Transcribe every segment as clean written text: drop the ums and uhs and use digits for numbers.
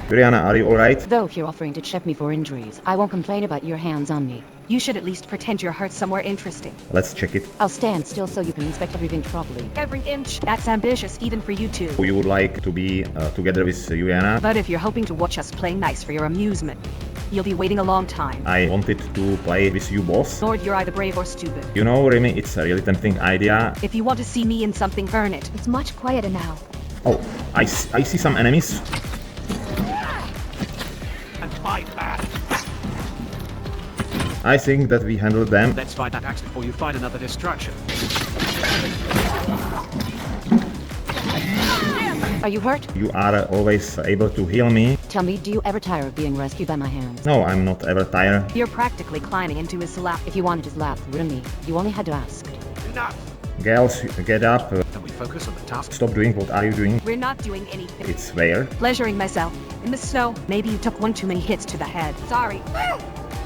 Yuriana, are you alright? Though you're offering to check me for injuries, I won't complain about your hands on me. You should at least pretend you're hurt somewhere interesting. Let's check it. I'll stand still so you can inspect everything properly. Every inch. That's ambitious, even for you two. You would like to be together with Yuriana? But if you're hoping to watch us play nice for your amusement, you'll be waiting a long time. I wanted to play with you both. Lord, you're either brave or stupid. You know, Rimmi, it's a really tempting idea. If you want to see me in something, earn it. It's much quieter now. Oh, I see some enemies. And fight back. I think that we handled them. Let's find that axe before you find another distraction. Are you hurt? You are always able to heal me. Tell me, do you ever tire of being rescued by my hands? No, I'm not ever tired. You're practically climbing into his lap. If you wanted his lap, Rimmi, you only had to ask. Enough! Girls, get up. Can we focus on the task? Stop doing what are you doing? We're not doing anything. It's where? Pleasuring myself. In the snow. Maybe you took one too many hits to the head. Sorry.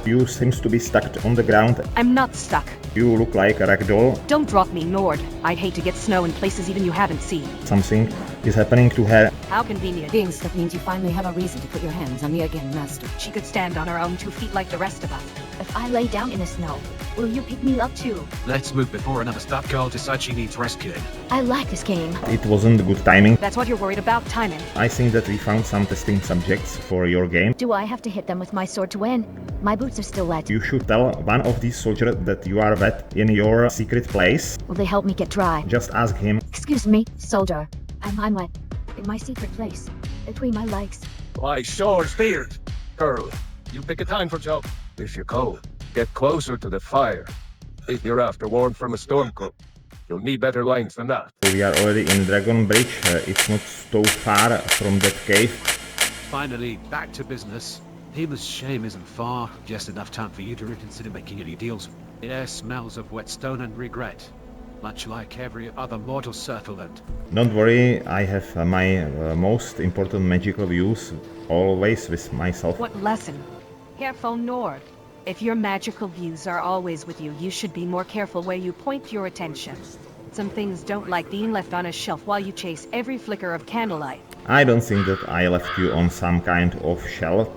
You seems to be stuck on the ground. I'm not stuck. You look like a ragdoll. Don't drop me, Nord. I'd hate to get snow in places even you haven't seen. Something is happening to her. How convenient. Being stuck means you finally have a reason to put your hands on me again, Master. She could stand on her own 2 feet like the rest of us. If I lay down in the snow, will you pick me up too? Let's move before another stuck girl decides she needs rescuing. I like this game. It wasn't good timing. That's what you're worried about, timing. I think that we found some testing subjects for your game. Do I have to hit them with my sword to win? My boots are still wet. You should tell one of these soldiers that you are wet in your secret place. Will they help me get dry? Just ask him. Excuse me, soldier. I'm wet. In my secret place. Between my legs. Why, sure, feared. Girl, you pick a time for job. If you're cold, get closer to the fire. If you're after warmth from a storm cook, you'll need better lines than that. We are already in Dragon Bridge. It's not so far from that cave. Finally, back to business. Hima's shame isn't far, just enough time for you to reconsider making any deals. The air smells of whetstone and regret, much like every other mortal settlement. Don't worry, I have my most important magical views always with myself. What lesson? Careful, Nord. If your magical views are always with you, you should be more careful where you point your attention. Some things don't like being left on a shelf while you chase every flicker of candlelight. I don't think that I left you on some kind of shelf,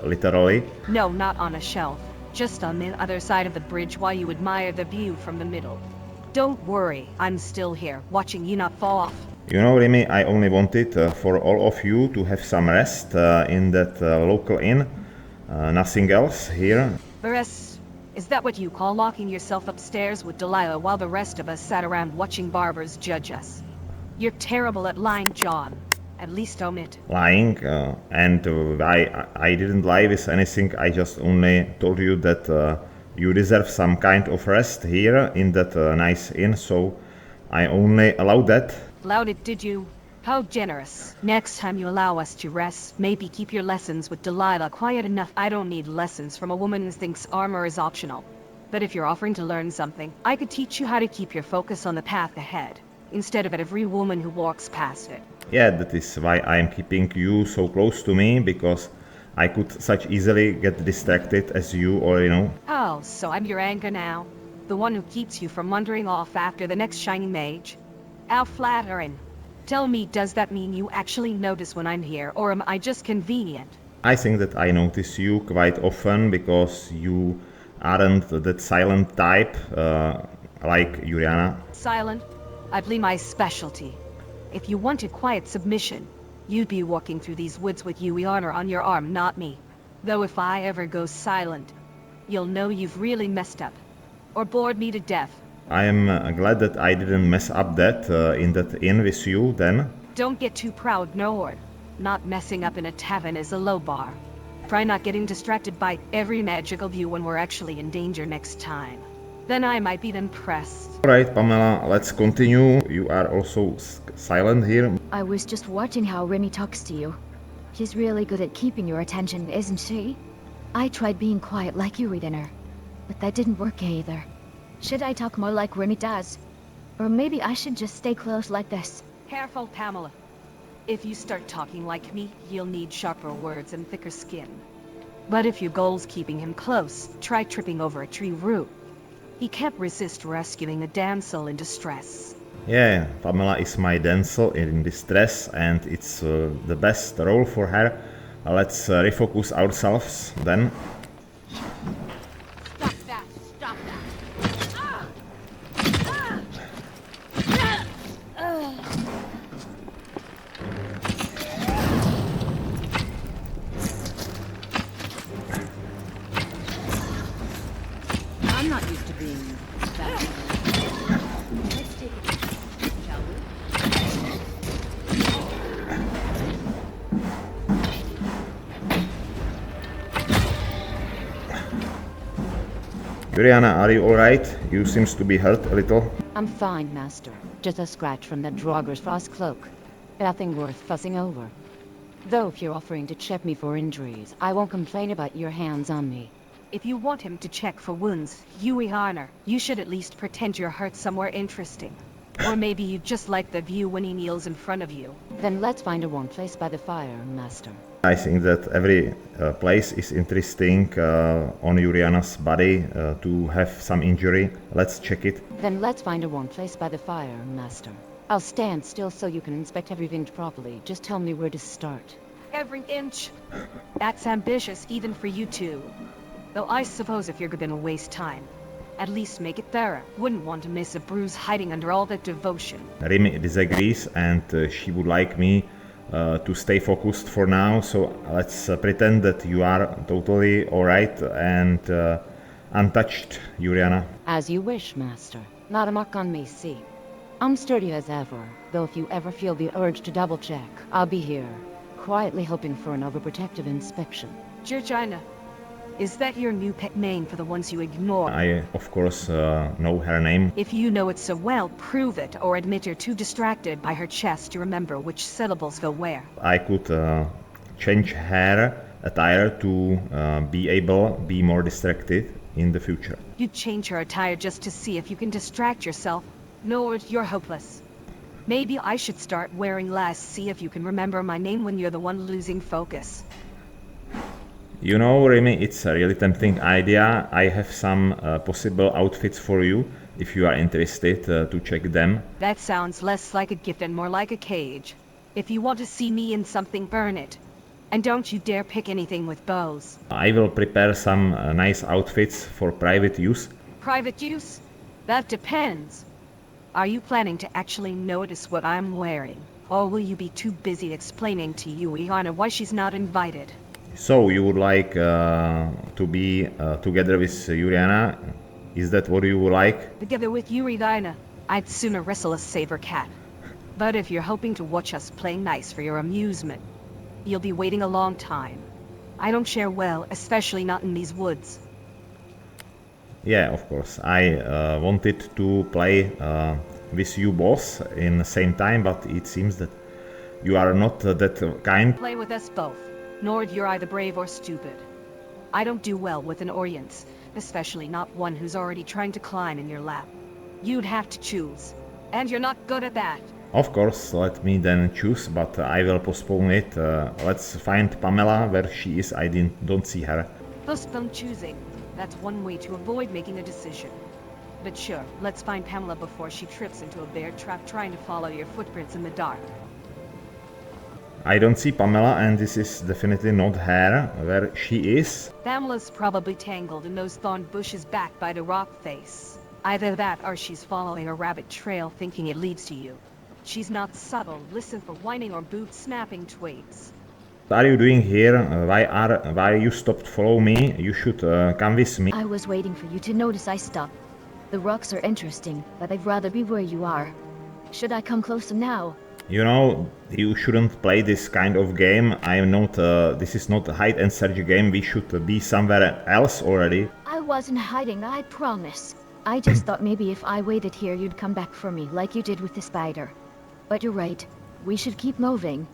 literally. No, not on a shelf. Just on the other side of the bridge while you admire the view from the middle. Don't worry, I'm still here, watching you not fall off. You know, Rimmi, I only wanted for all of you to have some rest in that local inn. Nothing else here. The rest, is that what you call locking yourself upstairs with Delilah while the rest of us sat around watching Barbas judge us? You're terrible at lying, John. At least omit. Lying, and I didn't lie with anything. I just only told you that you deserve some kind of rest here in that nice inn, so I only allowed that. Allowed it, did you? How generous. Next time you allow us to rest, maybe keep your lessons with Delilah quiet enough. I don't need lessons from a woman who thinks armor is optional. But if you're offering to learn something, I could teach you how to keep your focus on the path ahead, instead of at every woman who walks past it. Yeah, that is why I'm keeping you so close to me, because I could such easily get distracted, as you already know. Oh, so I'm your anchor now? The one who keeps you from wandering off after the next shiny mage? How flattering. Tell me, does that mean you actually notice when I'm here, or am I just convenient? I think that I notice you quite often, because you aren't that silent type, like Yuriana. Silent? I'd be my specialty. If you wanted quiet submission, you'd be walking through these woods with Yuriana on your arm, not me. Though if I ever go silent, you'll know you've really messed up. Or bored me to death. I am glad that I didn't mess up that in that inn with you then. Don't get too proud, Nord. Not messing up in a tavern is a low bar. Try not getting distracted by every magical view when we're actually in danger next time. Then I might be impressed. Alright, Pamela, let's continue. You are also silent here. I was just watching how Rimmi talks to you. She's really good at keeping your attention, isn't she? I tried being quiet like you, Ordinary, but that didn't work either. Should I talk more like Rimmi does? Or maybe I should just stay close like this? Careful, Pamela. If you start talking like me, you'll need sharper words and thicker skin. But if your goal's keeping him close, try tripping over a tree root. He can't resist rescuing a damsel in distress. Yeah, Pamela is my damsel in distress and it's the best role for her. Let's refocus ourselves then. Stop that! Stop that! I'm not used to being that. Let's take it, shall we? Yuriana, are you alright? You seems to be hurt a little. I'm fine, Master. Just a scratch from that Drauggr's frost cloak. Nothing worth fussing over. Though if you're offering to check me for injuries, I won't complain about your hands on me. If you want him to check for wounds, Yuriana, you should at least pretend you're hurt somewhere interesting. Or maybe you just like the view when he kneels in front of you. Then let's find a warm place by the fire, Master. I think that every place is interesting on Yuriana's body to have some injury. Let's check it. Then let's find a warm place by the fire, Master. I'll stand still so you can inspect everything properly. Just tell me where to start. Every inch. That's ambitious even for you two. Though I suppose if you're gonna waste time, at least make it thorough. Wouldn't want to miss a bruise hiding under all that devotion. Rimmi disagrees and she would like me to stay focused for now, so let's pretend that you are totally alright and untouched, Yuriana. As you wish, Master. Not a mark on me, see? I'm sturdy as ever, though if you ever feel the urge to double-check, I'll be here, quietly hoping for an overprotective inspection. Yuriana, is that your new pet name for the ones you ignore? I, of course, know her name. If you know it so well, prove it, or admit you're too distracted by her chest to remember which syllables go where. I could change her attire to be more distracted in the future. You'd change her attire just to see if you can distract yourself. No, you're hopeless. Maybe I should start wearing less, see if you can remember my name when you're the one losing focus. You know, Rimmi, it's a really tempting idea. I have some possible outfits for you, if you are interested to check them. That sounds less like a gift and more like a cage. If you want to see me in something, burn it. And don't you dare pick anything with bows. I will prepare some nice outfits for private use. Private use? That depends. Are you planning to actually notice what I'm wearing? Or will you be too busy explaining to Yuriana why she's not invited? So, you would like to be together with Yuriana? Is that what you would like? Together with Yuriana, I'd sooner wrestle a saber cat. But if you're hoping to watch us play nice for your amusement, you'll be waiting a long time. I don't share well, especially not in these woods. Yeah, of course. I wanted to play with you both in the same time, but it seems that you are not that kind. Play with us both, nor you're either brave or stupid. I don't do well with an audience, especially not one who's already trying to climb in your lap. You'd have to choose, and you're not good at that. Of course, let me then choose, but I will postpone it. Let's find Pamela where she is. I don't see her. Postpone choosing. That's one way to avoid making a decision. But sure, let's find Pamela before she trips into a bear trap trying to follow your footprints in the dark. I don't see Pamela, and this is definitely not her where she is. Pamela's probably tangled in those thorn bushes back by the rock face. Either that or she's following a rabbit trail thinking it leads to you. She's not subtle. Listen for whining or boot snapping twigs. What are you doing here? Why you stopped follow me? You should come with me. I was waiting for you to notice I stopped. The rocks are interesting, but I'd rather be where you are. Should I come closer now? You know, you shouldn't play this kind of game. I'm not. This is not a hide and search game. We should be somewhere else already. I wasn't hiding, I promise. I just thought maybe if I waited here you'd come back for me, like you did with the spider. But you're right. We should keep moving.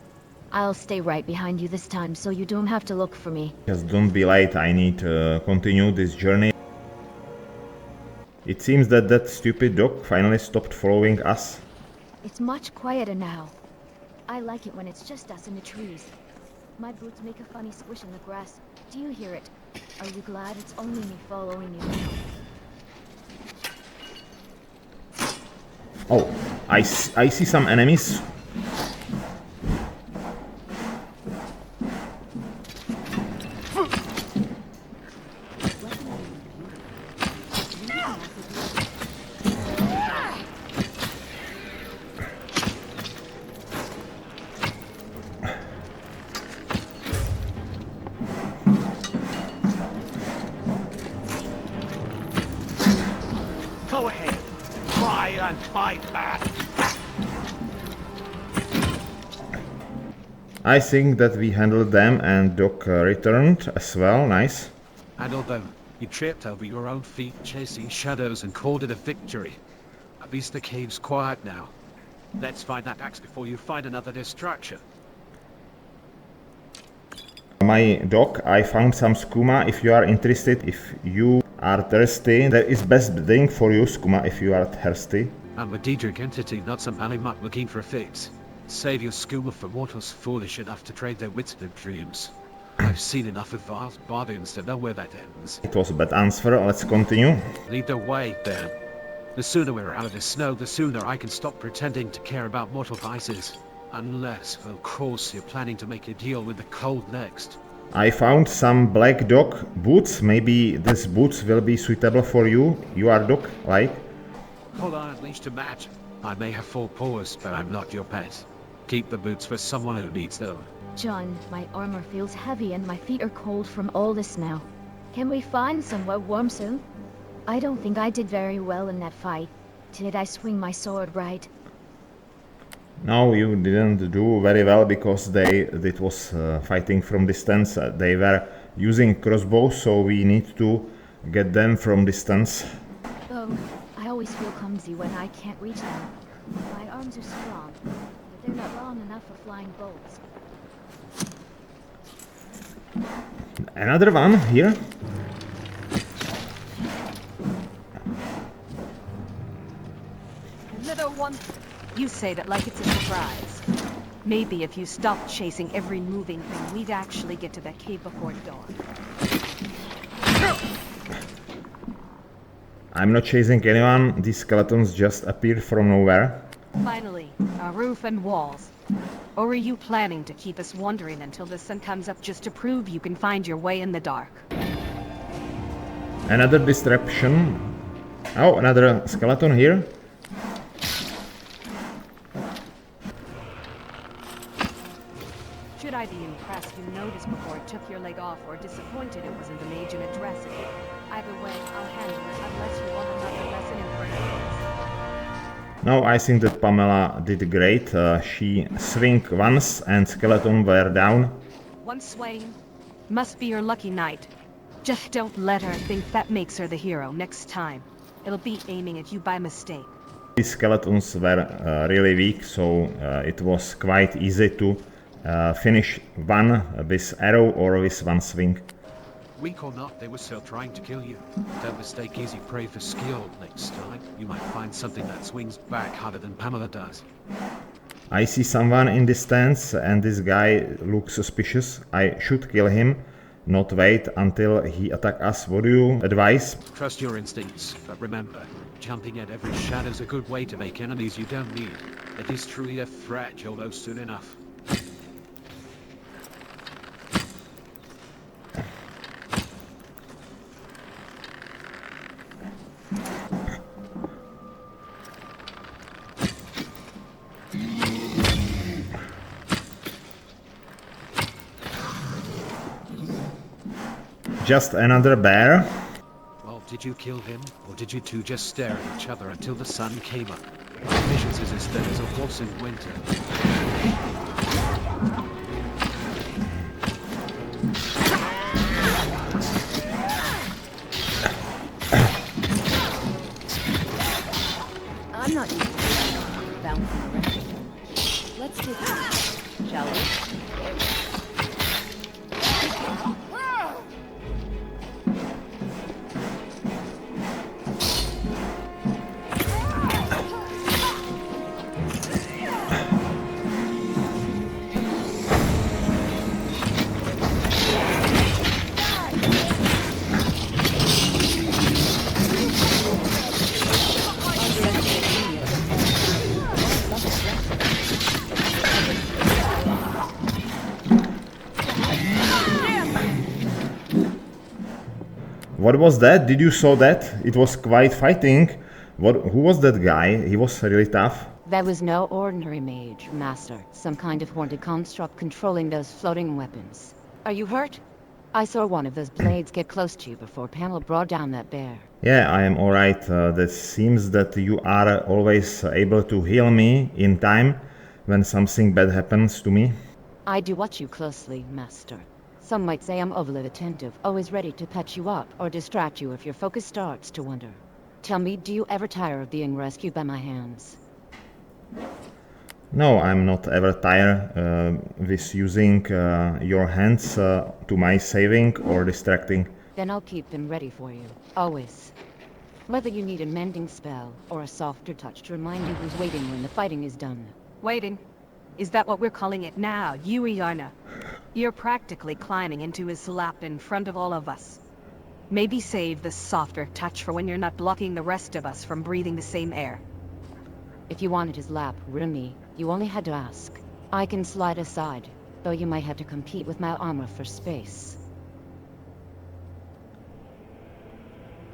I'll stay right behind you this time, so you don't have to look for me. Just don't be late. I need to continue this journey. It seems that that stupid dog finally stopped following us. It's much quieter now. I like it when it's just us in the trees. My boots make a funny squish in the grass. Do you hear it? Are you glad it's only me following you now? Oh, I see some enemies. Go ahead. Try and fight back. I think that we handled them and Doc returned as well. Nice. Handled them. You tripped over your own feet chasing shadows and called it a victory. At least the cave's quiet now. Let's find that axe before you find another distraction. My Doc, I found some skooma. If you are interested, if you are thirsty, there is best drink for you, skooma, if you are thirsty. I'm a Daedric entity, not some alley-mutt looking for a fix. Save your skooma for mortals foolish enough to trade their wits and their dreams. I've seen enough of vast bargains to know where that ends. It was a bad answer. Let's continue. Lead the way, then. The sooner we're out of this snow, the sooner I can stop pretending to care about mortal vices. Unless, of course, you're planning to make a deal with the cold next. I found some black dog boots. Maybe these boots will be suitable for you. You are dog, like? Hold on, at least to match. I may have 4 paws, but I'm not your pet. Keep the boots for someone who needs them. John, my armor feels heavy and my feet are cold from all the snow. Can we find somewhere warm soon? I don't think I did very well in that fight. Did I swing my sword right? No, you didn't do very well because it was fighting from distance. They were using crossbows, so we need to get them from distance. Oh, I always feel clumsy when I can't reach them. My arms are strong, but they're not long enough for flying bolts. Another one here. Another one. You say that like it's a surprise. Maybe if you stopped chasing every moving thing, we'd actually get to that cave before dawn. I'm not chasing anyone. These skeletons just appeared from nowhere. Finally, a roof and walls. Or are you planning to keep us wandering until the sun comes up just to prove you can find your way in the dark? Another disruption. Oh, another skeleton here. Should I be impressed you noticed before it took your leg off, or disappointed it wasn't the mage in a dress? Either way, I'll handle it unless you want another lesson in practice. No, I think that Pamela did great. She swung once and skeleton were down. One swing. Must be your lucky night. Just don't let her think that makes her the hero next time. It'll be aiming at you by mistake. These skeletons were really weak, so it was quite easy to finish one with arrow or with one swing. Weak or not, they were still trying to kill you. Don't mistake easy prey for skill next time. You might find something that swings back harder than Pamela does. I see someone in distance and this guy looks suspicious. I should kill him, not wait until he attacks us. What do you advise? Trust your instincts, but remember, jumping at every shadow's a good way to make enemies you don't need. If he's truly a threat, you'll know soon enough. Just another bear. Well, did you kill him, or did you two just stare at each other until the sun came up? Patience is as thin as a horse in winter. I'm not used to bouncing around. Let's take it, shall we? What was that? Did you saw that? It was quite fighting. Who was that guy? He was really tough. That was no ordinary mage, Master. Some kind of haunted construct controlling those floating weapons. Are you hurt? I saw one of those blades get close to you before Pamela brought down that bear. Yeah, I am alright. That seems that you are always able to heal me in time when something bad happens to me. I do watch you closely, Master. Some might say I'm overly attentive, always ready to patch you up or distract you if your focus starts to wander. Tell me, do you ever tire of being rescued by my hands? No, I'm not ever tired with using your hands to my saving or distracting. Then I'll keep them ready for you, always. Whether you need a mending spell or a softer touch to remind you who's waiting when the fighting is done. Waiting? Is that what we're calling it now, Yuriana? You're practically climbing into his lap in front of all of us. Maybe save the softer touch for when you're not blocking the rest of us from breathing the same air. If you wanted his lap, Rimmi, you only had to ask. I can slide aside, though you might have to compete with my armor for space.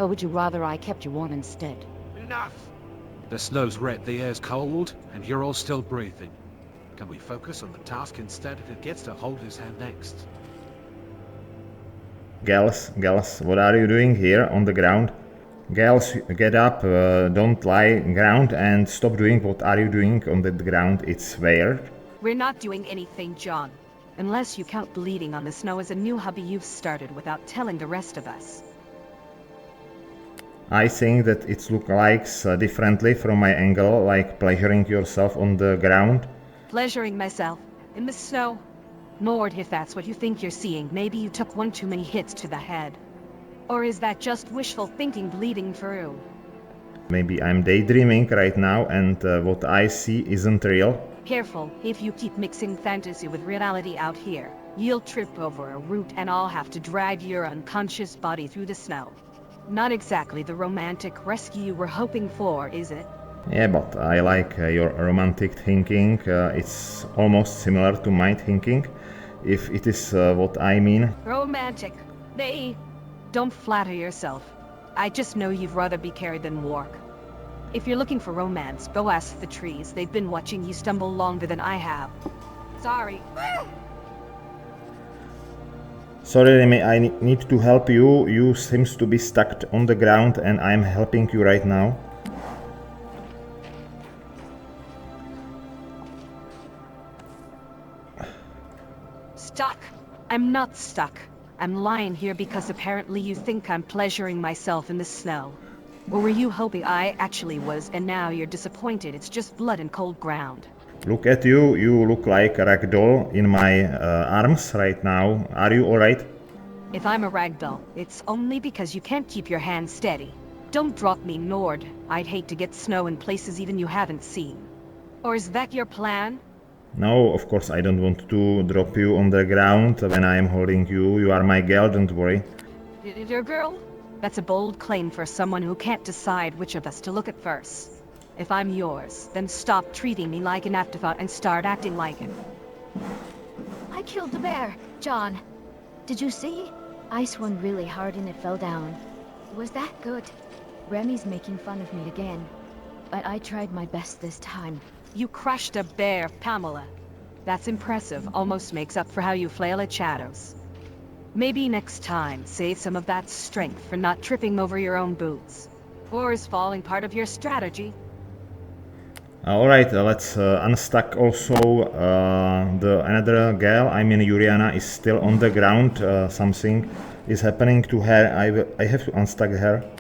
Or would you rather I kept you warm instead? Enough! The snow's red, the air's cold, and you're all still breathing. Can we focus on the task instead if it gets to hold his hand next? Gals, what are you doing here on the ground? Gals, get up, don't lie ground and stop doing what are you doing on the ground, it's weird. We're not doing anything, John. Unless you count bleeding on the snow as a new hobby you've started without telling the rest of us. I think that it looks like differently from my angle, like pleasuring yourself on the ground. Pleasuring myself in the snow? Lord, if that's what you think you're seeing, maybe you took one too many hits to the head. Or is that just wishful thinking bleeding through? Maybe I'm daydreaming right now and what I see isn't real. Careful, if you keep mixing fantasy with reality out here, you'll trip over a root and I'll have to drag your unconscious body through the snow. Not exactly the romantic rescue you were hoping for, is it? Yeah, but I like your romantic thinking. It's almost similar to my thinking, if it is what I mean. Romantic? Don't flatter yourself. I just know you'd rather be carried than walk. If you're looking for romance, go ask the trees. They've been watching you stumble longer than I have. Sorry. Sorry, Rimmi, I need to help you. You seems to be stuck on the ground and I'm helping you right now. Stuck? I'm not stuck. I'm lying here because apparently you think I'm pleasuring myself in the snow. Or were you hoping I actually was, and now you're disappointed? It's just blood and cold ground. Look at you, you look like a ragdoll in my arms right now. Are you alright? If I'm a ragdoll, it's only because you can't keep your hands steady. Don't drop me, Nord. I'd hate to get snow in places even you haven't seen. Or is that your plan? No, of course I don't want to drop you on the ground when I am holding you. You are my girl, don't worry. Your girl? That's a bold claim for someone who can't decide which of us to look at first. If I'm yours, then stop treating me like an afterthought and start acting like it. I killed the bear, John. Did you see? I swung really hard and it fell down. Was that good? Remy's making fun of me again. But I tried my best this time. You crushed a bear, Pamela. That's impressive, almost makes up for how you flail at shadows. Maybe next time, save some of that strength for not tripping over your own boots. Or is falling part of your strategy? Alright, let's unstuck also the another girl. I mean Yuriana is still on the ground. Something is happening to her. I have to unstuck her.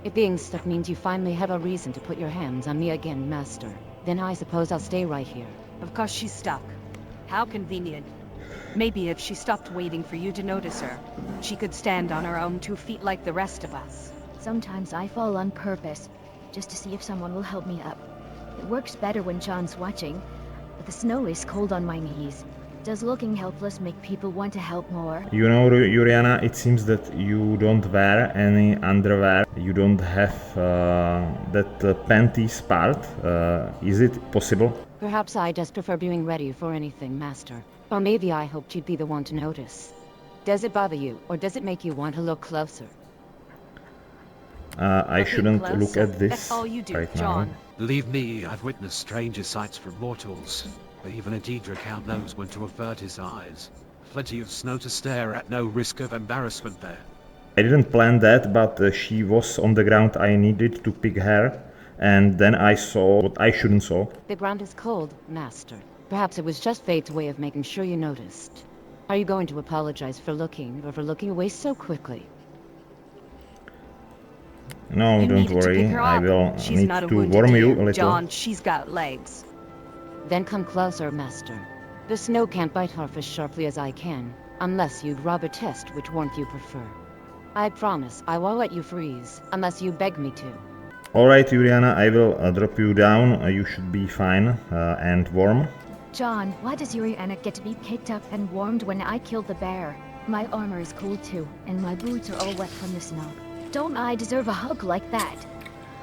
If being stuck means you finally have a reason to put your hands on me again, Master, then I suppose I'll stay right here. Of course she's stuck. How convenient. Maybe if she stopped waiting for you to notice her, she could stand on her own 2 feet like the rest of us. Sometimes I fall on purpose, just to see if someone will help me up. It works better when John's watching, but the snow is cold on my knees. Does looking helpless make people want to help more? You know, Yuriana, it seems that you don't wear any underwear. You don't have that panties part. Is it possible? Perhaps I just prefer being ready for anything, Master. Or maybe I hoped you'd be the one to notice. Does it bother you, or does it make you want to look closer? I shouldn't look at this That's all you do, right John. now. Believe me, I've witnessed stranger sights from mortals. But even a Daedric hound knows when to avert his eyes. Plenty of snow to stare at, no risk of embarrassment there. I didn't plan that, but she was on the ground. I needed to pick her, and then I saw what I shouldn't saw. The ground is cold, Master. Perhaps it was just fate's way of making sure you noticed. Are you going to apologize for looking away so quickly? No, You don't needed to worry. pick her I up. will She's need not a to wounded warm you deer. a little. John, she's got legs. Then come closer, Master. The snow can't bite half as sharply as I can, unless you'd rather test which warmth you prefer. I promise I won't let you freeze, unless you beg me to. Alright, Yuriana, I will drop you down. You should be fine and warm. John, why does Yuriana get to be picked up and warmed when I killed the bear? My armor is cold too, and my boots are all wet from the snow. Don't I deserve a hug like that?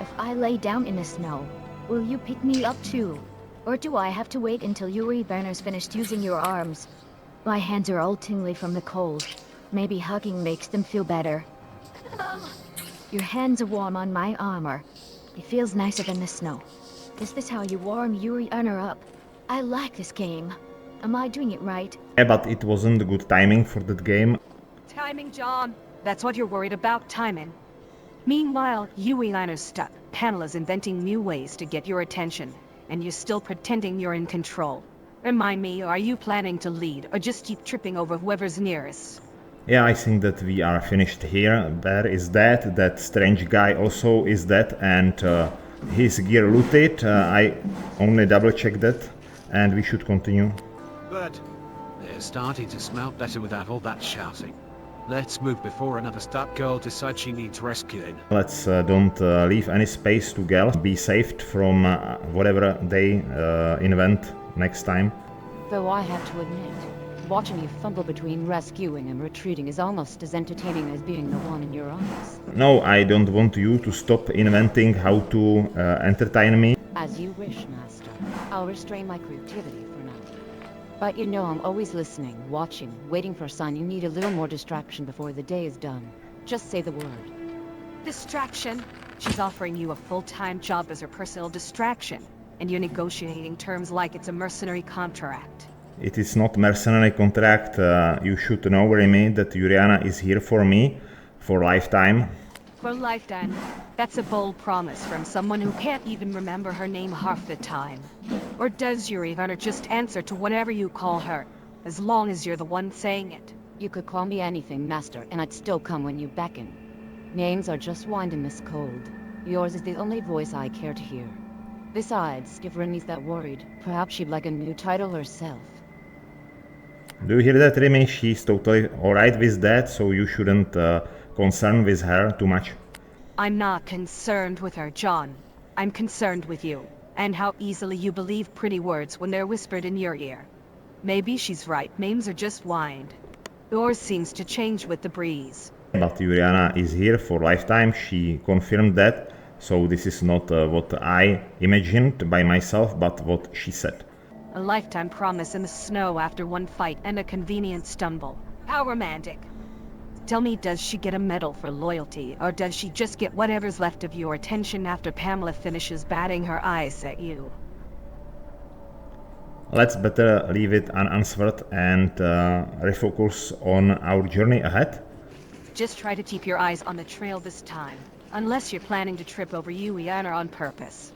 If I lay down in the snow, will you pick me up too? Or do I have to wait until Yuriana's finished using your arms? My hands are all tingly from the cold. Maybe hugging makes them feel better. Your hands are warm on my armor. It feels nicer than the snow. Is this how you warm Yuriana up? I like this game. Am I doing it right? Yeah, but it wasn't good timing for that game. Timing, John. That's what you're worried about, timing. Meanwhile, Yuriana's stuck. Pamela's inventing new ways to get your attention, and you're still pretending you're in control. Remind me, are you planning to lead, or just keep tripping over whoever's nearest? Yeah, I think that we are finished here. There is that strange guy also is dead, and his gear looted. I only double checked that, and we should continue. Good. They're starting to smell better without all that shouting. Let's move before another stout girl decides she needs rescuing. Let's don't leave any space to girls. Be saved from whatever they invent next time. Though I have to admit, watching you fumble between rescuing and retreating is almost as entertaining as being the one in your arms. No, I don't want you to stop inventing how to entertain me. As you wish, Master. I'll restrain my creativity for now. But you know I'm always listening, watching, waiting for a sign you need a little more distraction before the day is done. Just say the word. Distraction? She's offering you a full-time job as her personal distraction, and you're negotiating terms like it's a mercenary contract. It is not mercenary contract. You should know, Rimmi, that Yuriana is here for me for lifetime. For lifetime. That's a bold promise from someone who can't even remember her name half the time. Or does Yuriana just answer to whatever you call her, as long as you're the one saying it? You could call me anything, Master, and I'd still come when you beckon. Names are just wind in this cold. Yours is the only voice I care to hear. Besides, if Rimmi's that worried, perhaps she'd like a new title herself. Do you hear that, Rimmi? She's totally alright with that, so you shouldn't concern with her too much. I'm not concerned with her, John. I'm concerned with you, and how easily you believe pretty words when they're whispered in your ear. Maybe she's right, names are just wind. Yours seems to change with the breeze. But Yuriana is here for lifetime, she confirmed that, so this is not what I imagined by myself, but what she said. A lifetime promise in the snow after one fight and a convenient stumble. How romantic. Tell me, does she get a medal for loyalty, or does she just get whatever's left of your attention after Pamela finishes batting her eyes at you? Let's better leave it unanswered and refocus on our journey ahead. Just try to keep your eyes on the trail this time, unless you're planning to trip over Yuriana on purpose.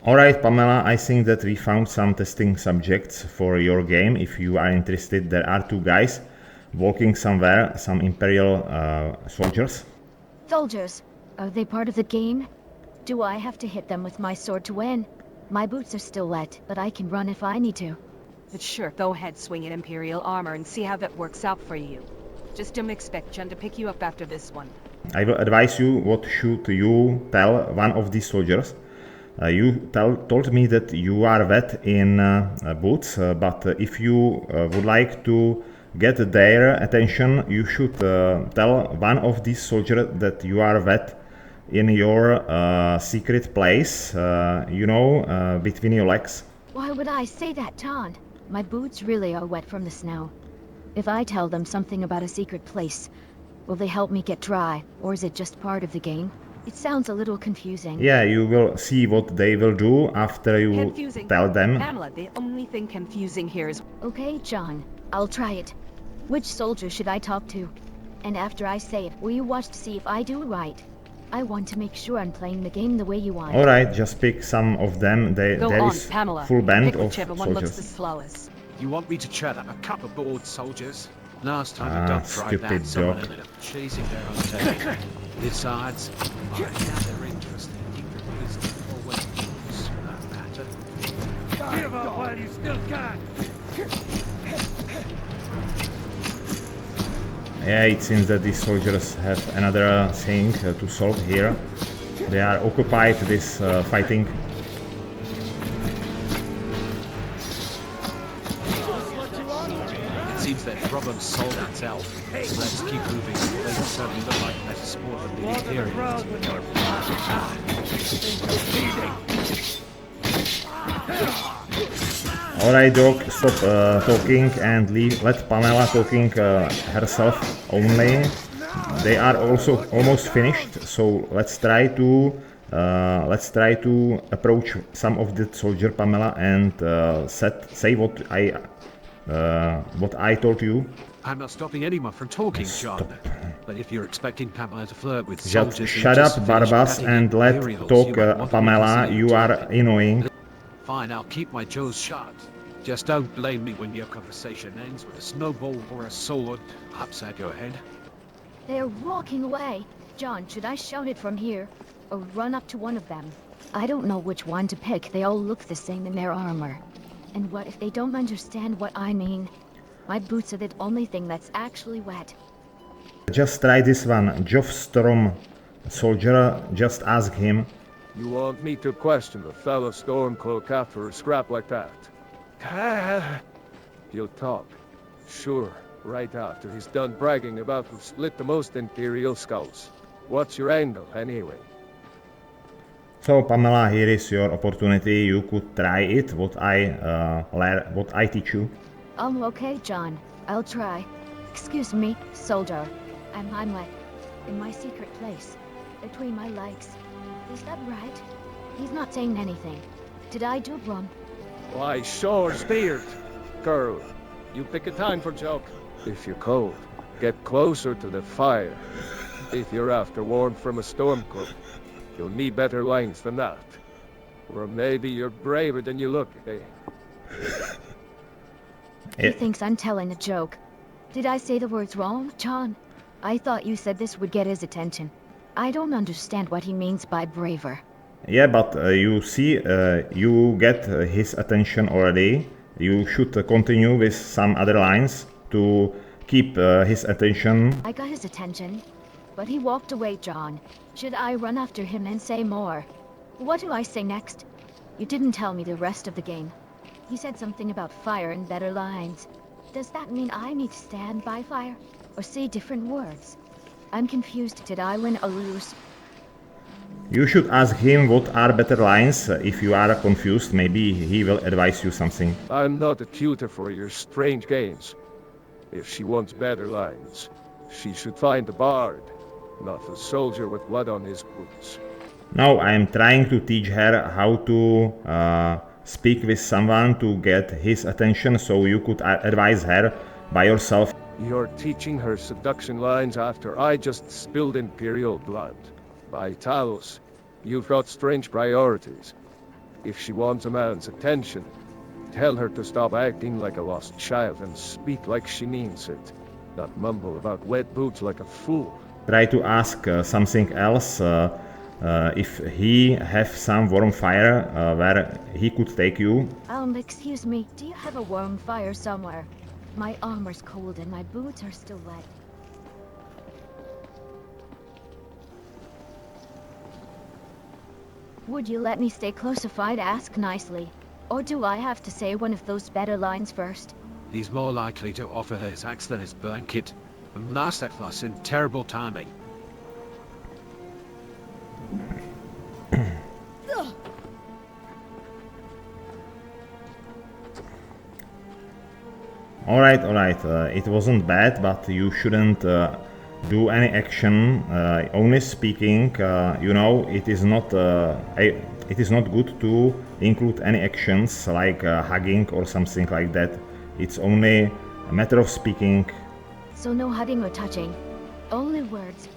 Alright, Pamela, I think that we found some testing subjects for your game. If you are interested, there are two guys walking somewhere, some Imperial soldiers. Soldiers, are they part of the game? Do I have to hit them with my sword to win? My boots are still wet, but I can run if I need to. But sure, go ahead, swing in Imperial armor and see how that works out for you. Just don't expect Jen to pick you up after this one. I will advise you what should you tell one of these soldiers. told me that you are wet in boots, but if you would like to get their attention, you should tell one of these soldiers that you are wet in your secret place, you know, between your legs. Why would I say that, John? My boots really are wet from the snow. If I tell them something about a secret place, will they help me get dry, or is it just part of the game? It sounds a little confusing. Yeah, you will see what they will do after you Confusing. tell them. Pamela, the only thing confusing here is Okay, John, I'll try it. Which soldier should I talk to? And after I say it, will you watch to see if I do right? I want to make sure I'm playing the game the way you want. Alright, just pick some of them. There Go on, is Pamela. full band Pick of whichever one looks the soldiers. slowest. You want me to chat up a couple of bored soldiers? Last time Ah, you don't drive stupid that, someone dog. ended up chasing their own tail. Besides, I doubt they're interested in keeping business or weapons, for that matter. Give up while you still can! Yeah, it seems that these soldiers have another thing to solve here. They are occupied with fighting. It seems their problem solved itself. Let's keep moving. They certainly look like better sport than the Imperials. Alright, dog, stop talking and let Pamela talking herself only. They are also almost finished, so let's try to approach some of the soldier, Pamela, and say what I told you. I'm not stopping anyone from talking, John. But if you're expecting Pamela to flirt with Just soldiers, and shut just up, finish Barbas, petting and let Imperials, talk you might want to Pamela. reconsider You your are tactic. annoying. Fine, I'll keep my jaws shut. Just don't blame me when your conversation ends with a snowball or a sword upside your head. They're walking away. John, should I shout it from here? Or run up to one of them? I don't know which one to pick. They all look the same in their armor. And what if they don't understand what I mean? My boots are the only thing that's actually wet. Just try this one. Geoff Storm soldier, just ask him. You want me to question the fellow Stormcloak after a scrap like that? He'll talk. Sure, right after he's done bragging about who split the most Imperial skulls. What's your angle, anyway? So Pamela, here is your opportunity. You could try it. What I teach you. Okay, John. I'll try. Excuse me, soldier. I'm wet. In my secret place. Between my legs. Is that right? He's not saying anything. Did I do wrong? Why, sure, speared. Girl, you pick a time for joke. If you're cold, get closer to the fire. If you're after warmth from a stormcloak, you'll need better lines than that. Or maybe you're braver than you look, eh? He thinks I'm telling a joke. Did I say the words wrong, John? I thought you said this would get his attention. I don't understand what he means by braver. Yeah, but you see, you get his attention already. You should continue with some other lines to keep his attention. I got his attention, but he walked away, John. Should I run after him and say more? What do I say next? You didn't tell me the rest of the game. He said something about fire and better lines. Does that mean I need to stand by fire? Or say different words? I'm confused. Did I win or lose? You should ask him what are better lines. If you are confused, maybe he will advise you something. I'm not a tutor for your strange games. If she wants better lines, she should find a bard, not a soldier with blood on his boots. Now I am trying to teach her how to speak with someone to get his attention, so you could advise her by yourself. You're teaching her seduction lines after I just spilled Imperial blood. By Talos, you've got strange priorities. If she wants a man's attention, tell her to stop acting like a lost child and speak like she means it. Not mumble about wet boots like a fool. Try to ask something else. If he have some warm fire where he could take you. Excuse me, do you have a warm fire somewhere? My armor's cold and my boots are still wet. Would you let me stay close if I'd ask nicely? Or do I have to say one of those better lines first? He's more likely to offer his axe than his blanket. A masterclass in terrible timing. Alright, it wasn't bad, but you shouldn't do any action, only speaking. You know, it is not good to include any actions like hugging or something like that. It's only a matter of speaking. So no hugging or touching. Only words.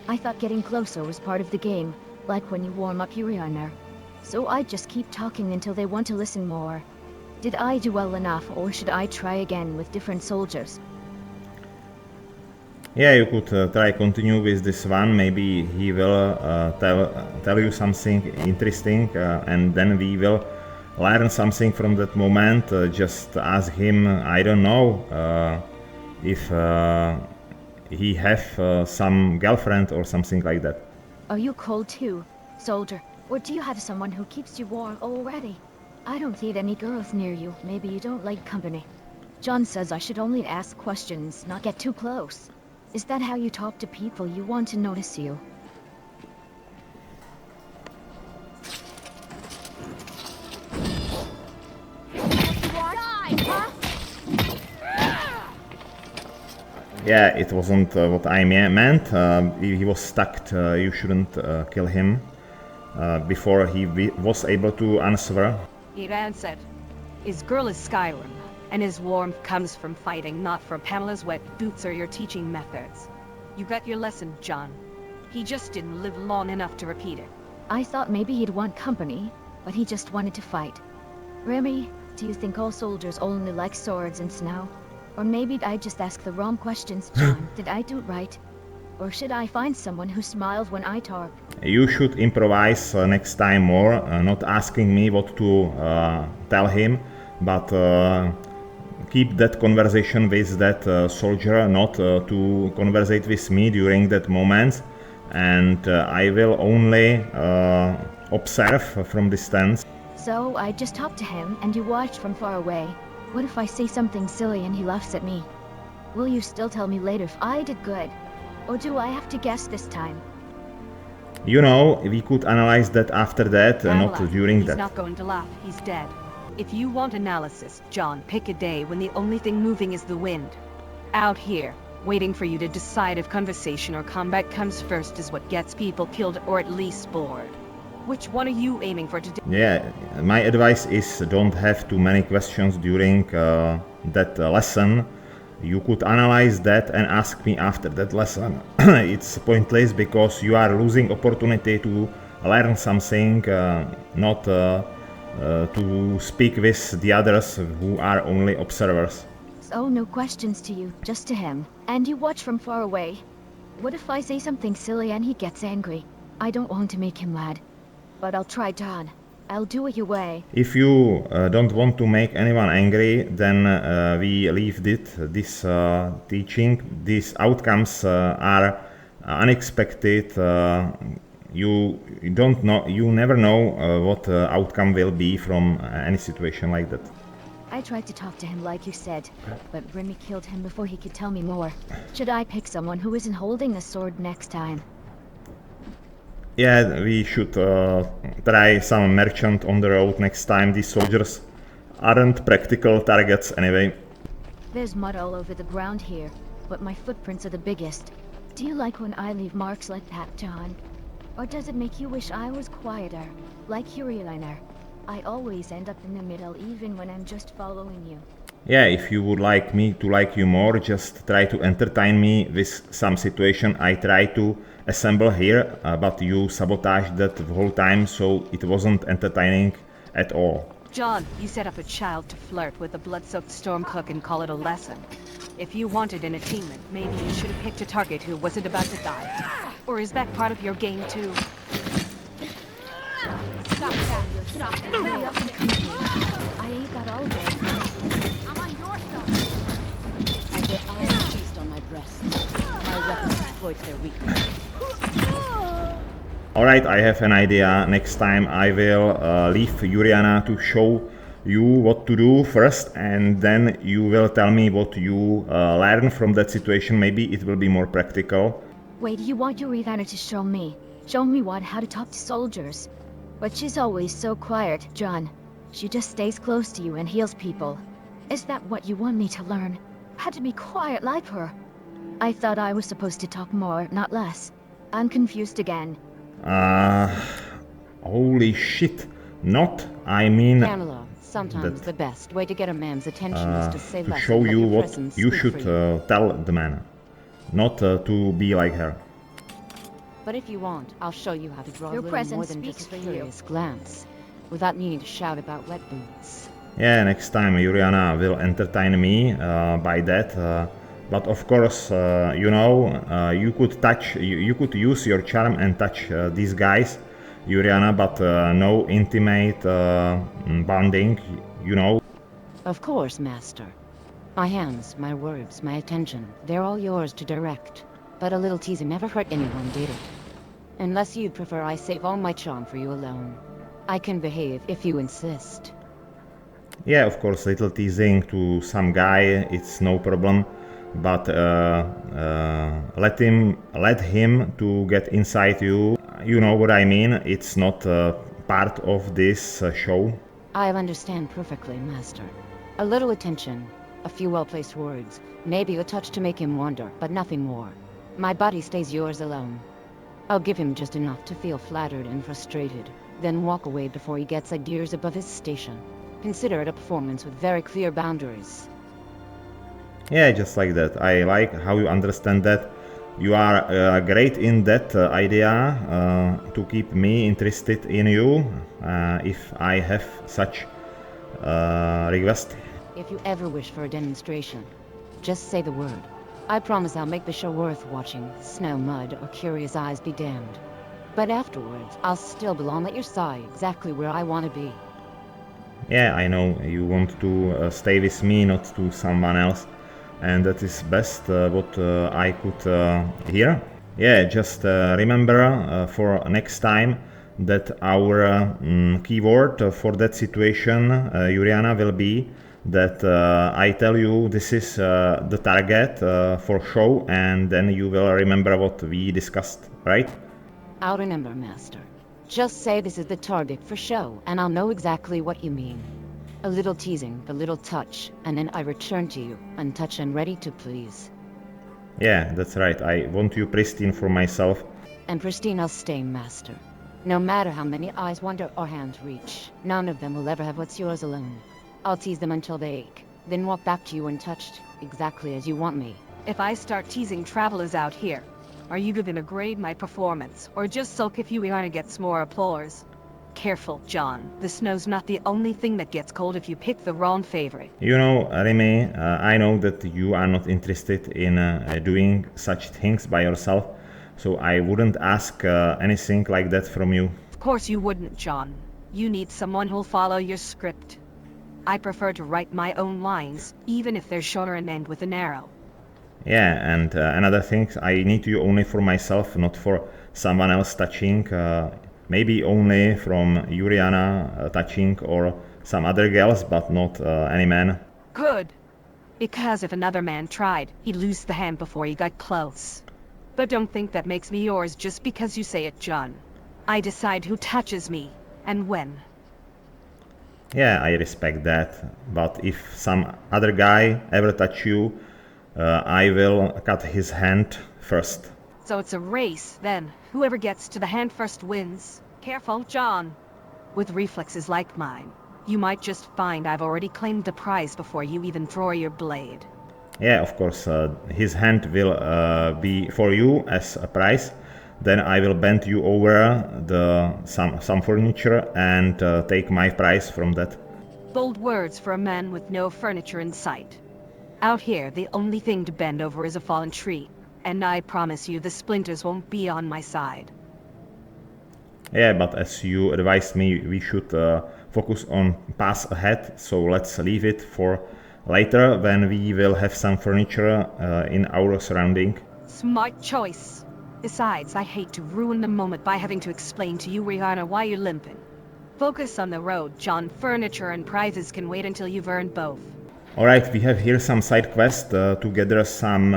I thought getting closer was part of the game, like when you warm up Yuriana. So I just keep talking until they want to listen more. Did I do well enough, or should I try again with different soldiers? Yeah, you could try continue with this one. Maybe he will tell you something interesting, and then we will learn something from that moment. Just ask him, I don't know, if he have some girlfriend or something like that. Are you cold too, soldier? Or do you have someone who keeps you warm already? I don't see any girls near you. Maybe you don't like company. John says I should only ask questions, not get too close. Is that how you talk to people you want to notice you? Yeah, it wasn't what I meant. He was stuck. You shouldn't kill him before he was able to answer. He answered. His girl is Skyrim, and his warmth comes from fighting, not from Pamela's wet boots or your teaching methods. You got your lesson, John. He just didn't live long enough to repeat it. I thought maybe he'd want company, but he just wanted to fight. Rimmi, do you think all soldiers only like swords and snow? Or maybe I just asked the wrong questions, John. Did I do it right? Or should I find someone who smiles when I talk? You should improvise next time more, not asking me what to tell him, but keep that conversation with that soldier, not to conversate with me during that moment, and I will only observe from distance. So I just talked to him and you watched from far away. What if I say something silly and he laughs at me? Will you still tell me later if I did good? Or do I have to guess this time? You know, we could analyze that after that, not during He's that. not going to laugh. He's dead. If you want analysis, John, pick a day when the only thing moving is the wind. Out here, waiting for you to decide if conversation or combat comes first is what gets people killed or at least bored. Which one are you aiming for today? Yeah, my advice is don't have too many questions during that lesson. You could analyze that and ask me after that lesson. It's pointless because you are losing opportunity to learn something, not to speak with the others who are only observers. So no questions to you, just to him. And you watch from far away. What if I say something silly and he gets angry? I don't want to make him mad. But I'll try, John. I'll do it your way. If you don't want to make anyone angry, then we leave this teaching. These outcomes are unexpected. You don't know. You never know what outcome will be from any situation like that. I tried to talk to him like you said, but Rimmi killed him before he could tell me more. Should I pick someone who isn't holding a sword next time? Yeah, we should try some merchant on the road next time. These soldiers aren't practical targets anyway. There's mud all over the ground here, but my footprints are the biggest. Do you like when I leave marks like that, John? Or does it make you wish I was quieter, like Yuriana? I always end up in the middle even when I'm just following you. Yeah, if you would like me to like you more, just try to entertain me with some situation I try to assemble here, but you sabotaged that the whole time, so it wasn't entertaining at all. John, you set up a child to flirt with a blood-soaked stormcook and call it a lesson. If you wanted entertainment, maybe you should have picked a target who wasn't about to die. Or is that part of your game too? Stop that! Stop that! Hurry up and come here. I ain't got all day. I'm on your side. I get iron feast on my breast. My weapons exploit their weakness. Alright, I have an idea. Next time I will leave Yuriana to show you what to do first, and then you will tell me what you learn from that situation. Maybe it will be more practical. Wait, you want Yuriana to show me? Show me what? How to talk to soldiers? But she's always so quiet, John. She just stays close to you and heals people. Is that what you want me to learn? How to be quiet like her? I thought I was supposed to talk more, not less. I'm confused again. Holy shit. Not, I mean... Pamela, sometimes the best way to get a man's attention is to say to less show and let you your what presence you speak should for you. tell the man. Not to be like her. But if you want, I'll show you how to draw Your a little presence more than speaks just for a you. curious glance, without needing to shout about wet boots. Yeah, next time Yuriana will entertain me by that. But of course, you know, you could touch, you could use your charm and touch these guys, Yuriana, but no intimate bonding, you know. Of course, Master. My hands, my words, my attention, they're all yours to direct. But a little teasing never hurt anyone, did it? Unless you'd prefer I save all my charm for you alone. I can behave if you insist. Yeah, of course, little teasing to some guy, it's no problem. But let him to get inside you. You know what I mean? It's not part of this show. I understand perfectly, Master. A little attention, a few well-placed words, maybe a touch to make him wonder, but nothing more. My body stays yours alone. I'll give him just enough to feel flattered and frustrated, then walk away before he gets ideas above his station. Consider it a performance with very clear boundaries. Yeah, just like that. I like how you understand that. You are great in that idea to keep me interested in you if I have such request. If you ever wish for a demonstration, just say the word. I promise I'll make the show worth watching, snow, mud, or curious eyes be damned. But afterwards, I'll still belong at your side, exactly where I want to be. Yeah, I know you want to stay with me, not to someone else. And that is best what I could hear. Yeah, just remember for next time that our keyword for that situation, Yuriana, will be that I tell you this is the target for show, and then you will remember what we discussed, right? I'll remember, Master. Just say this is the target for show, and I'll know exactly what you mean. A little teasing, a little touch, and then I return to you, untouched and ready to please. Yeah, that's right. I want you pristine for myself. And pristine I'll stay, Master. No matter how many eyes wander or hands reach, none of them will ever have what's yours alone. I'll tease them until they ache, then walk back to you untouched, exactly as you want me. If I start teasing travelers out here, are you gonna grade my performance, or just sulk if Yuriana gets more applause? Careful, John. The snow's not the only thing that gets cold if you pick the wrong favorite. You know, Rimmi, I know that you are not interested in doing such things by yourself, so I wouldn't ask anything like that from you. Of course you wouldn't, John. You need someone who'll follow your script. I prefer to write my own lines, even if they're shorter and end with an arrow. Yeah, and another thing, I need you only for myself, not for someone else touching. Maybe only from Yuriana touching or some other girls, but not any man. Good. Because if another man tried, he'd lose the hand before he got close. But don't think that makes me yours just because you say it, John. I decide who touches me, and when. Yeah, I respect that, but if some other guy ever touch you, I will cut his hand first. So it's a race, then. Whoever gets to the hand first wins. Careful, John. With reflexes like mine, you might just find I've already claimed the prize before you even draw your blade. Yeah, of course, his hand will be for you as a prize. Then I will bend you over some furniture and take my prize from that. Bold words for a man with no furniture in sight. Out here, the only thing to bend over is a fallen tree. And I promise you the splinters won't be on my side. Yeah, but as you advised me, we should focus on path ahead, so let's leave it for later when we will have some furniture in our surrounding. Smart choice. Besides, I hate to ruin the moment by having to explain to you, Rihanna, why you're limping. Focus on the road, John. Furniture and prizes can wait until you've earned both. Alright, we have here some side quest to gather some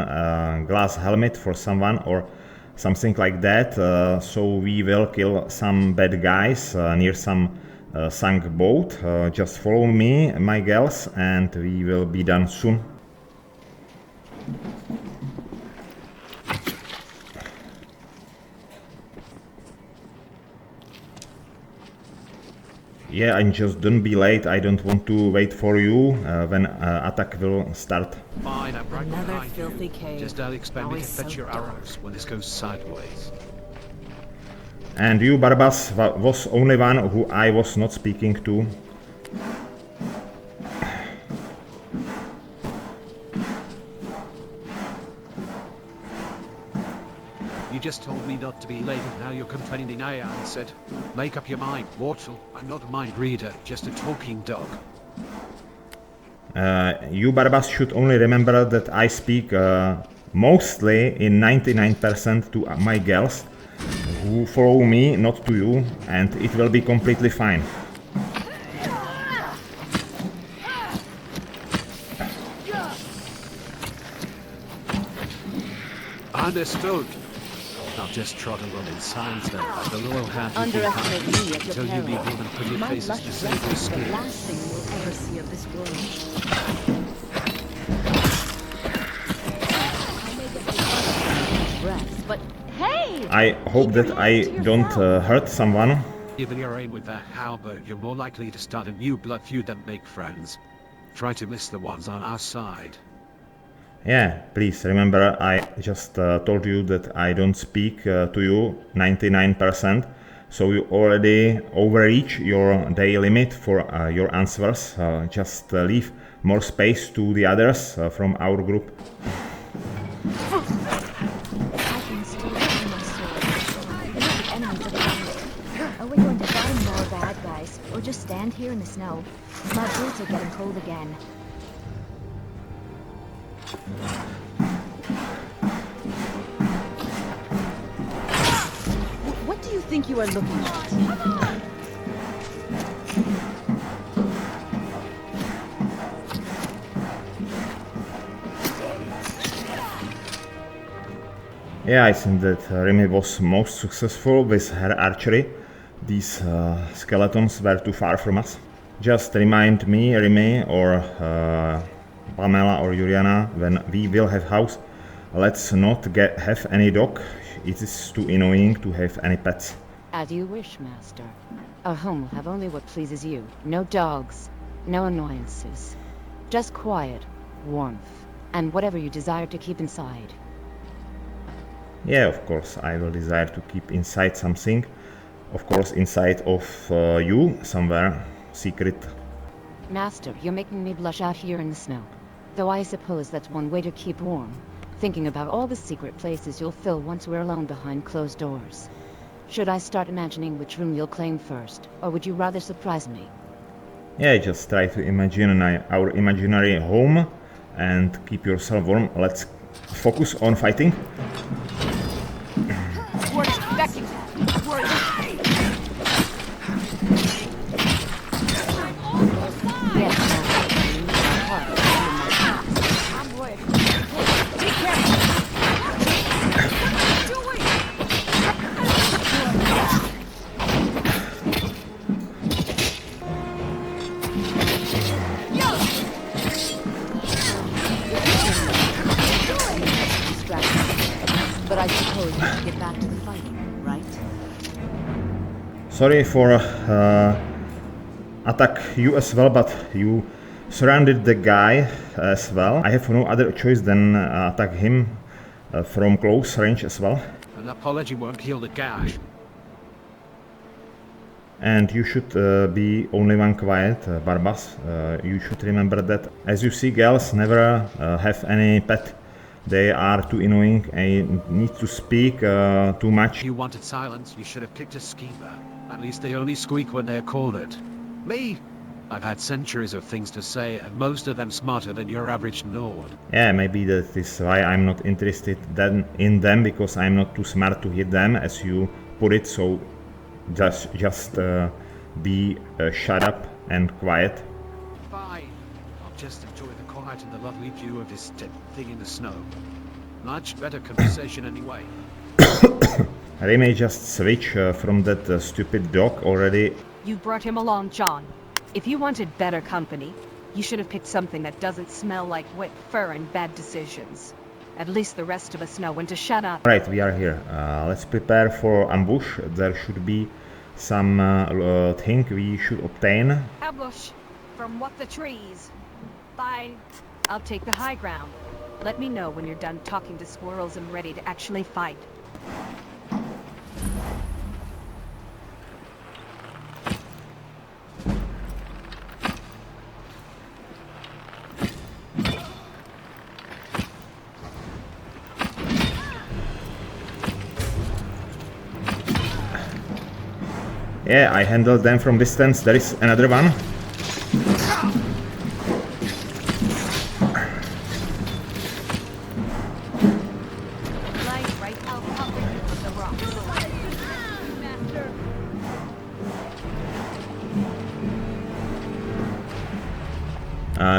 glass helmet for someone or something like that. So we will kill some bad guys near some sunk boat. Just follow me, my gals, and we will be done soon. Yeah, and just don't be late. I don't want to wait for you when attack will start. Fine, I'm right Another behind filthy you. cave. Just don't expect me to Always fetch so your dark. arrows when this goes sideways. And you, Barbas, was only one who I was not speaking to. You just told me not to be late and now you're complaining. I answered. Make up your mind, mortal. I'm not a mind reader, just a talking dog. You, Barbas, should only remember that I speak mostly in 99% to my gals who follow me, not to you, and it will be completely fine. Understood. I'll just trot along in silence then, like the loyal hand you keep Underestimate me at your until you peril. meet women pretty My faces to luscious save your dress is the skin. last thing you'll ever see of this world. I may get my dress, but hey! I hope that I don't hurt someone. Given your aim with that halberd, you're more likely to start a new blood feud than make friends. Try to miss the ones on our side. Yeah, please remember I just told you that I don't speak to you 99%, so you already overreach your day limit for your answers. Just leave more space to the others from our group. I can still feel my sword. I know the enemies are coming. Are we going to find more bad guys, or just stand here in the snow? My boots are getting cold again. What do you think you are looking at? Yeah, I think that Rimmi was most successful with her archery. These skeletons were too far from us. Just remind me, Rimmi, or Pamela or Yuriana, when we will have house, let's not have any dog. It is too annoying to have any pets. As you wish, Master. Our home will have only what pleases you. No dogs, no annoyances. Just quiet, warmth, and whatever you desire to keep inside. Yeah, of course, I will desire to keep inside something. Of course, inside of you, somewhere secret. Master, you're making me blush out here in the snow. Though I suppose that's one way to keep warm. Thinking about all the secret places you'll fill once we're alone behind closed doors. Should I start imagining which room you'll claim first, or would you rather surprise me? Yeah, just try to imagine our imaginary home and keep yourself warm. Let's focus on fighting. We're expecting that. Yes, Master. My heart is in my hands. I'm ready. Hey, take care. But I suppose we should get back to the fighting, right? Sorry for attack you as well, but you surrounded the guy as well. I have no other choice than attack him from close range as well. An apology won't heal the gash. And you should be only one quiet, Barbas. You should remember that. As you see, girls never have any pet. They are too annoying. I need to speak too much. If you wanted silence, you should have picked a schemer. At least they only squeak when they're cornered. Me? I've had centuries of things to say, and most of them smarter than your average Nord. Yeah, maybe that is why I'm not interested then in them, because I'm not too smart to hear them, as you put it. So just be shut up and quiet. Fine. I'll just enjoy the quiet and the lovely view of this dead thing in the snow. Much better conversation anyway. Rimmi just switch from that stupid dog already. You brought him along, John. If you wanted better company, you should have picked something that doesn't smell like wet fur and bad decisions. At least the rest of us know when to shut up. Right, we are here. Let's prepare for ambush. There should be some thing we should obtain. Ambush! From what the trees? Fine. I'll take the high ground. Let me know when you're done talking to squirrels and ready to actually fight. Yeah, I handled them from distance. There is another one. Light right out of the rock.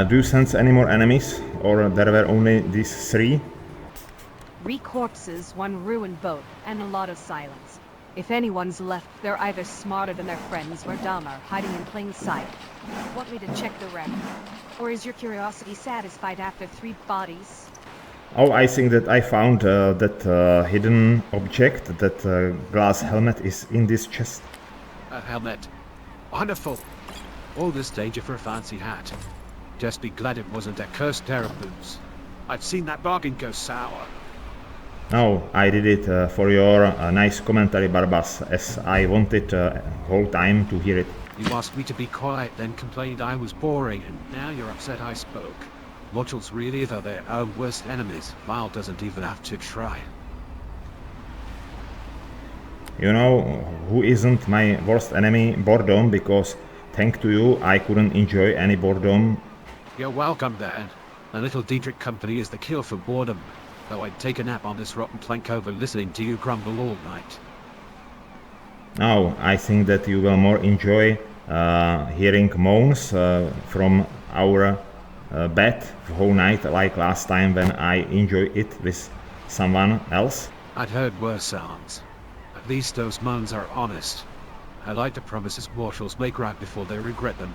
Do you sense any more enemies? Or there were only these 3? 3 corpses, 1 ruined boat, and a lot of silence. If anyone's left, they're either smarter than their friends or dumber, hiding in plain sight. Want me to check the wreck? Or is your curiosity satisfied after 3 bodies? Oh, I think that I found that hidden object. That glass helmet is in this chest. A helmet. Wonderful. All this danger for a fancy hat. Just be glad it wasn't that cursed Terrapoops. I've seen that bargain go sour. No, I did it for your nice commentary, Barbas, as I wanted whole time to hear it. You asked me to be quiet, then complained I was boring, and now you're upset I spoke. Mortals really are their own worst enemies. Vile doesn't even have to try. You know who isn't my worst enemy? Boredom, because thanks to you I couldn't enjoy any boredom. You're welcome, Dad. A little Dietrich company is the cure for boredom. Though I'd take a nap on this rotten plank over listening to you grumble all night. No, I think that you will more enjoy hearing moans from our bed the whole night, like last time when I enjoyed it with someone else. I'd heard worse sounds. At least those moans are honest. I like the promises mortals make right before they regret them.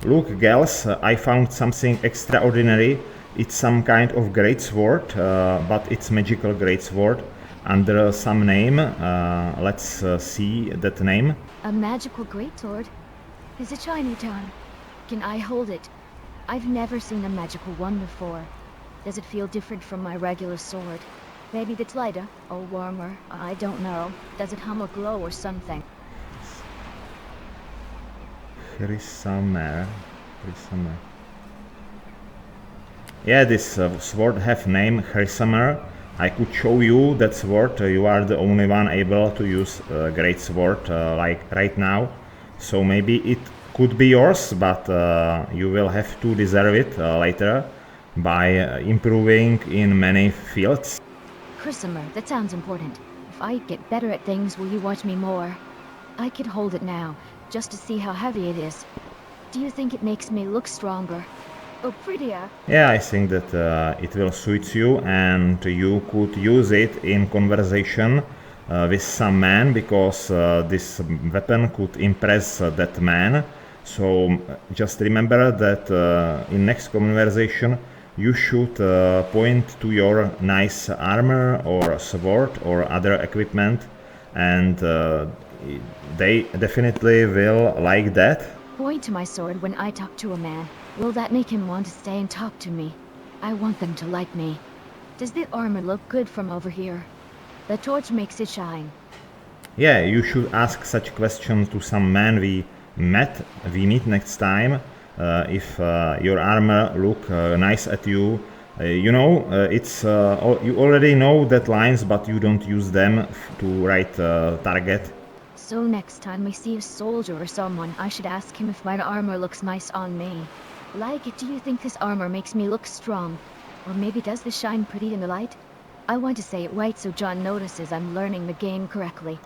Look, gals, I found something extraordinary. It's some kind of great sword, but it's magical great sword under some name. Let's see that name. A magical greatsword? Is it shiny, John? Can I hold it? I've never seen a magical one before. Does it feel different from my regular sword? Maybe it's lighter or warmer, I don't know. Does it hum or glow or something? Chrysamere. Yeah, this sword have name Chrysamere. I could show you that sword. You are the only one able to use great sword like right now. So maybe it could be yours, but you will have to deserve it later by improving in many fields. Chrysamere, that sounds important. If I get better at things, will you watch me more? I could hold it now, just to see how heavy it is. Do you think it makes me look stronger? Or prettier? Yeah, I think that it will suit you, and you could use it in conversation with some man, because this weapon could impress that man. So just remember that in next conversation you should point to your nice armor or sword or other equipment, and they definitely will like that. Point to my sword when I talk to a man. Will that make him want to stay and talk to me? I want them to like me. Does the armor look good from over here? The torch makes it shine. Yeah, you should ask such questions to some man we meet next time. If your armor look nice at you, You already know that lines, but you don't use them to write target. So next time we see a soldier or someone, I should ask him if my armor looks nice on me. Like, do you think this armor makes me look strong? Or maybe does this shine pretty in the light? I want to say it right so John notices I'm learning the game correctly.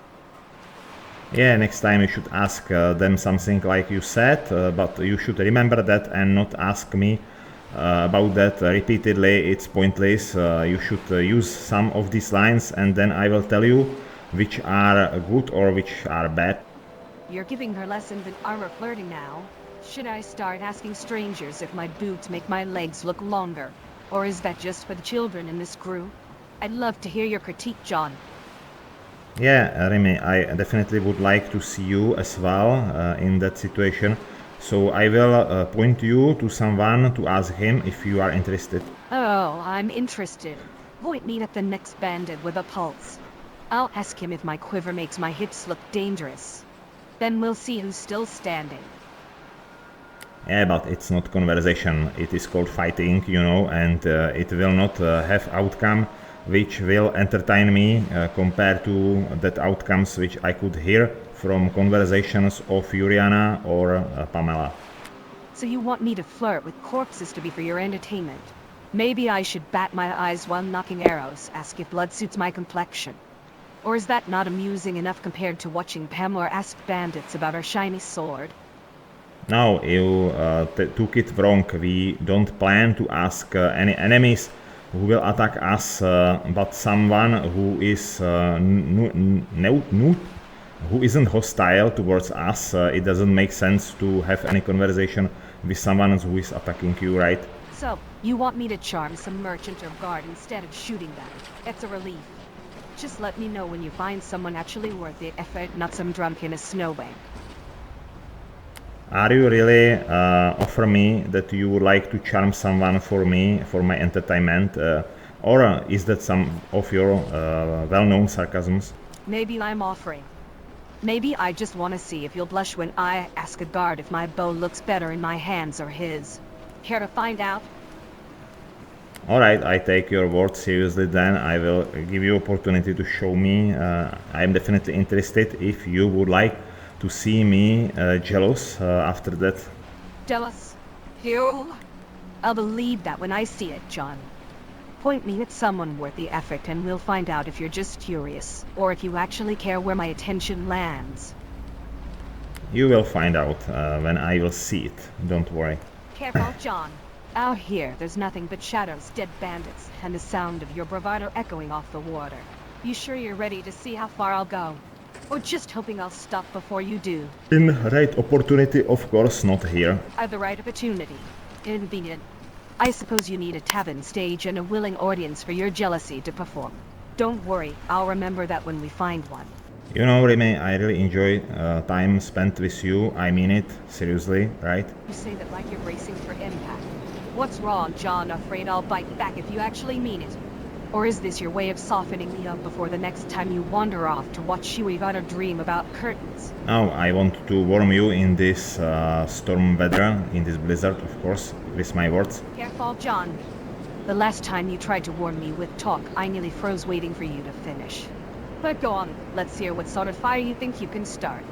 Yeah, next time you should ask them something like you said, but you should remember that and not ask me about that repeatedly. It's pointless. You should use some of these lines and then I will tell you which are good or which are bad. You're giving her lessons in armor flirting now. Should I start asking strangers if my boots make my legs look longer? Or is that just for the children in this crew? I'd love to hear your critique, John. Yeah, Rimmi, I definitely would like to see you as well in that situation. So I will point you to someone to ask him if you are interested. Oh, I'm interested. Point me at the next bandit with a pulse. I'll ask him if my quiver makes my hips look dangerous. Then we'll see who's still standing. Yeah, but it's not conversation. It is called fighting, you know, and it will not have outcome which will entertain me compared to that outcomes which I could hear from conversations of Yuriana or Pamela. So you want me to flirt with corpses to be for your entertainment? Maybe I should bat my eyes while knocking arrows, ask if blood suits my complexion. Or is that not amusing enough compared to watching Pamela ask bandits about her shiny sword? No, you took it wrong. We don't plan to ask any enemies who will attack us, but someone who is who isn't hostile towards us. It doesn't make sense to have any conversation with someone who is attacking you, right? So, you want me to charm some merchant or guard instead of shooting them? It's a relief. Just let me know when you find someone actually worth the effort, not some drunk in a snowbank. Are you really offer me that you would like to charm someone for me, for my entertainment? Or is that some of your well-known sarcasms? Maybe I'm offering. Maybe I just want to see if you'll blush when I ask a guard if my bow looks better in my hands or his. Care to find out? Alright, I take your word seriously then. I will give you opportunity to show me. I am definitely interested if you would like to see me jealous after that. Jealous? You? I'll believe that when I see it, John. Point me at someone worth the effort and we'll find out if you're just curious, or if you actually care where my attention lands. You will find out when I will see it, don't worry. Careful, John. Out here, there's nothing but shadows, dead bandits, and the sound of your bravado echoing off the water. You sure you're ready to see how far I'll go? Or just hoping I'll stop before you do? In right opportunity, of course, not here. I have the right opportunity. Inconvenient. I suppose you need a tavern stage and a willing audience for your jealousy to perform. Don't worry, I'll remember that when we find one. You know, Rimmi, I really enjoy time spent with you. I mean it, seriously, right? You say that like you're bracing for impact. What's wrong, John? Afraid I'll bite back if you actually mean it? Or is this your way of softening me up before the next time you wander off to watch Yuriana dream about curtains? Now, I want to warm you in this storm weather, in this blizzard, of course, with my words. Careful, John. The last time you tried to warn me with talk, I nearly froze waiting for you to finish. But go on, let's hear what sort of fire you think you can start.